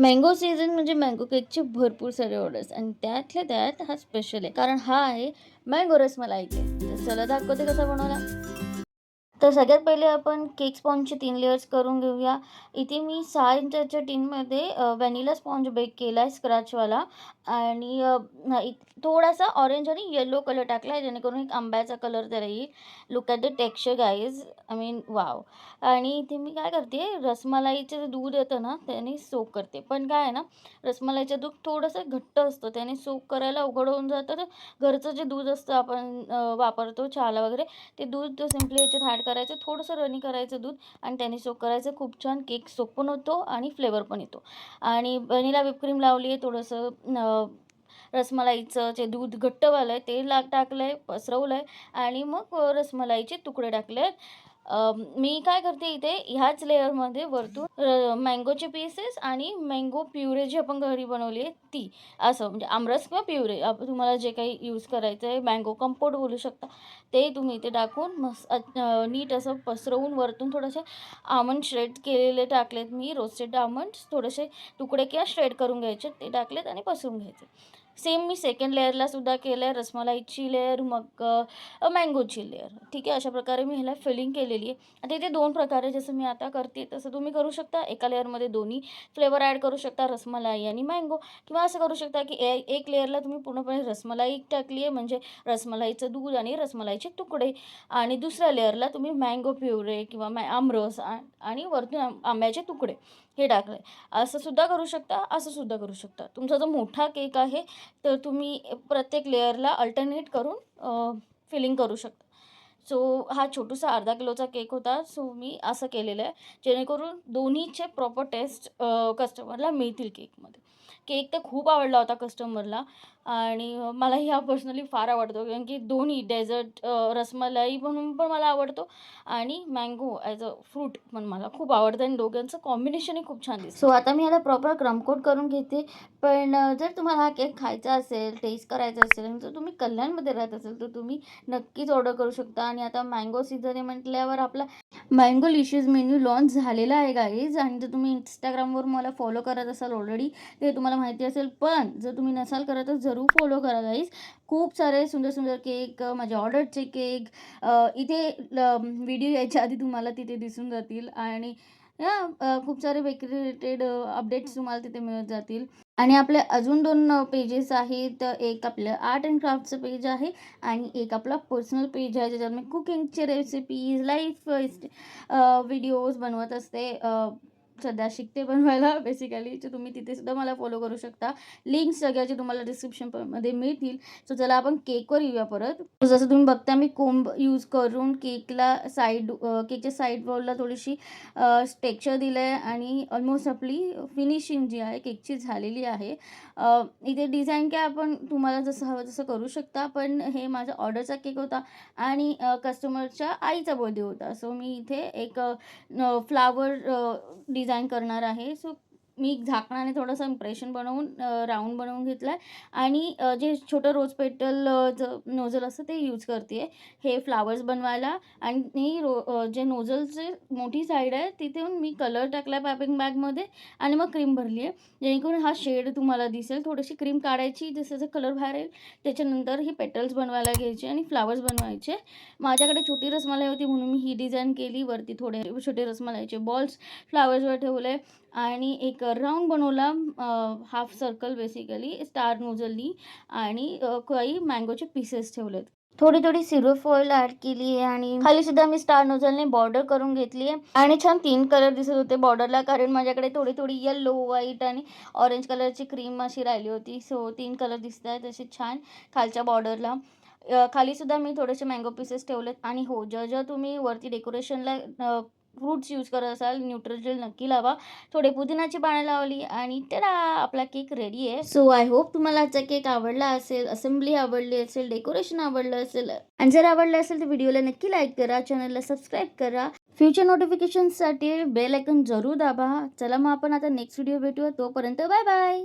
Mango season म्हणजे mango केकचे भरपूर सारे ऑर्डर्स आणि त्यातल्या त्यात हा स्पेशल आहे, कारण हा आहे मँगो रसमलाई केक. तर चला दाखवते कसा बनवला. तर सगळ्यात पहिले आपण केक स्पॉन्जचे 3 लेयर्स करून घेऊया. इथे मी 6 इंचाच्या टिनमध्ये व्हॅनिला स्पॉन्ज बेक केला आहे स्क्रॅचवाला आणि थोडासा ऑरेंज आणि येलो कलर टाकला आहे, जेणेकरून एक आंब्याचा कलर त्याला येईल. Look at the texture guys, I mean wow. आणि इथे मी काय करते, रसमलाईचं जे दूध येतं ना त्याने सोक करते. पण काय आहे ना, रसमलाईचं दूध थोडंसं घट्ट असतं, त्याने सोक करायला अवघड होऊन जातं. तर घरचं जे दूध असतं आपण वापरतो चहाला वगैरे, ते दूध सिम्पली ह्याच्यात ॲड करायचं, थोडंसं रनी करायचं दूध आणि त्याने सोक करायचं. खूप छान केक सोक पण होतो आणि फ्लेवर पण येतो. आणि व्हॅनिला व्हिप लावली आहे, थोडंसं रसमलाईचं जे दूध घट्टवालं आहे ते टाकलं आहे, पसरवलं आहे आणि मग रसमलाईचे तुकडे टाकले आहेत. मी काय करते इथे ह्याच लेअरमध्ये वरतून मँगोचे पीसेस आणि मँगो प्युरे जी आपण घरी बनवली आहे ती, असं म्हणजे आमरस किंवा प्युरे तुम्हाला जे काही यूज करायचं आहे, मँगो कंपोट बोलू शकता, ते तुम्ही इथे टाकून मस्त नीट असं पसरवून वरतून थोडेसे आमंड श्रेड केलेले टाकलेत मी, रोस्टेड आमंड्स थोडेसे तुकडे किंवा श्रेड करून घ्यायचे, ते टाकलेत आणि पसरून घ्यायचे. सेम मी सेकंड लेअरला सुद्धा केलं आहे, रसमलाईची लेअर, मग मँगोची लेअर. ठीक आहे, अशा प्रकारे मी ह्याला फिलिंग केलेली आहे. आता इथे 2 प्रकारे जसं मी आता करते तसं तुम्ही करू शकता. एका लेअरमध्ये दोन्ही फ्लेवर ॲड करू शकता, रसमलाई आणि मँगो, किंवा असं करू शकता की एक लेअरला तुम्ही पूर्णपणे रसमलाई टाकली आहे, म्हणजे रसमलाईचं दूध आणि रसमलाईचे तुकडे, आणि दुसऱ्या लेअरला तुम्ही मँगो प्युरे किंवा आमरस आणि वरतून आंब्याचे तुकडे हे टाकले. असं सुद्धा करू शकता, असं सुद्धा करू शकता. तुमचा जो मोठा केक आहे तर तुम्ही प्रत्येक लेअरला अल्टरनेट करून फिलिंग करू शकता. सो हा छोटूसा अर्धा किलोचा केक होता. सो मी असं केलेलं आहे, जेणेकरून दोन्हीचे प्रॉपर टेस्ट कस्टमरला मिळतील केकमध्ये. केक तर खूप आवडला होता कस्टमरला आणि मलाही हा पर्सनली फार आवडतो, कारण की दोन्ही डेझर्ट रसमलाई म्हणून पण मला आवडतो आणि मँगो ॲज अ फ्रूट पण मला खूप आवडतं आणि दोघांचं कॉम्बिनेशनही खूप छान दिसतं. सो आता मी ह्याला प्रॉपर क्रमकोट करून घेते. पण जर तुम्हाला हा केक खायचा असेल, टेस्ट करायचा असेल आणि जर तुम्ही कल्याणमध्ये राहत असेल, तर तुम्ही नक्कीच ऑर्डर करू शकता. आणि आता मँगो सीझन आहे म्हटल्यावर आपला मँगो लिशियस मेन्यू लॉन्च झालेला आहे गाईज. आणि जर तुम्ही इंस्टाग्रामवर मला फॉलो करत असाल ऑलरेडी, ते तुम्हाला माहिती असेल. पण जर तुम्ही नसाल करत तर जरूर फॉलो करा गाईज. खूप सारे सुंदर सुंदर केक, माझे ऑर्डरचे केक इथे व्हिडिओ यायच्या आधी तुम्हाला तिथे दिसून जातील. आणि खूप सारे बेकरी रिलेटेड अपडेट्स तुम्हाला तिथे मिळत जातील. आणि आपले अजून 2 पेजेस आहेत. एक आपलं आर्ट अँड क्राफ्टचं पेज आहे आणि एक आपला पर्सनल पेज आहे, ज्याच्यात मी कुकिंगचे रेसिपीज, लाईफ व्हिडिओज बनवत असते. सध्या शिकते बनवायला बेसिकली, तर तुम्ही तिथे सुद्धा मला फॉलो करू शकता. लिंक्स सगळ्याचे तुम्हाला डिस्क्रिप्शनमध्ये मिळतील. सो चला आपण केकवर येऊया परत. जसं तुम्ही बघता, मी कोंब यूज करून केकला केकच्या साईड वॉलला थोडीशी टेक्स्चर दिलं आहे आणि ऑलमोस्ट आपली फिनिशिंग जी आहे केकची झालेली आहे. इथे डिझाईन काय आपण तुम्हाला जसं हवं तसं करू शकता. पण हे माझा ऑर्डरचा केक होता आणि कस्टमरच्या आईचा बर्थडे होता. सो मी इथे एक फ्लावर डिझाईन करणार आहे. सो मी झाकणाने थोडंसं इम्प्रेशन बनवून राऊंड बनवून घेतलं आहे आणि जे छोटं रोज पेटल नोझल असतं ते यूज करते आहे हे फ्लावर्स बनवायला. आणि जे नोझलचे मोठी साईड आहे तिथून मी कलर टाकला आहे पायपिंग बॅगमध्ये आणि मग क्रीम भरली आहे, जेणेकरून हा शेड तुम्हाला दिसेल. थोडीशी क्रीम काढायची, जसं जसं कलर बाहेर येईल त्याच्यानंतर ही पेटल्स बनवायला घ्यायचे आणि फ्लावर्स बनवायचे. माझ्याकडे छोटी रसमलाई होती म्हणून मी ही डिझाईन केली. वरती थोडे छोटे रसमलाईचे बॉल्स फ्लावर्सवर ठेवले आणि एक राऊंड बनवला, हाफ सर्कल बेसिकली स्टार नोझलनी, आणि काही मँगोचे पीसेस ठेवलेत. थोडी थोडी सिल्वर फॉईल ॲड केली आहे आणि खाली सुद्धा मी स्टार नोझलने बॉर्डर करून घेतली आहे. आणि छान 3 कलर दिसत होते बॉर्डरला, कारण माझ्याकडे थोडी थोडी येल्लो, व्हाईट आणि ऑरेंज कलरची क्रीम अशी राहिली होती. सो 3 कलर दिसत आहेत असे छान खालच्या बॉर्डरला. खाली सुद्धा मी थोडेसे मँगो पीसेस ठेवलेत. आणि हो, जेव्हा तुम्ही वरती डेकोरेशनला फ्रूट्स यूज करत असाल, न्यूट्रोजेल नक्की लावा. थोडे पुदिनाची पानं लावली आणि टेडा, आपला केक रेडी आहे. सो आय होप तुम्हाला आजचा केक आवडला असेल, असेंब्ली आवडली असेल, डेकोरेशन आवडलं असेल. आणि जर आवडलं असेल तर व्हिडिओला नक्की लाईक करा, चॅनलला सबस्क्राईब करा. फ्युचर नोटिफिकेशनसाठी बेल आयकॉन जरूर दाबा. चला मग आपण आता नेक्स्ट व्हिडिओ भेटूया. तोपर्यंत बाय बाय.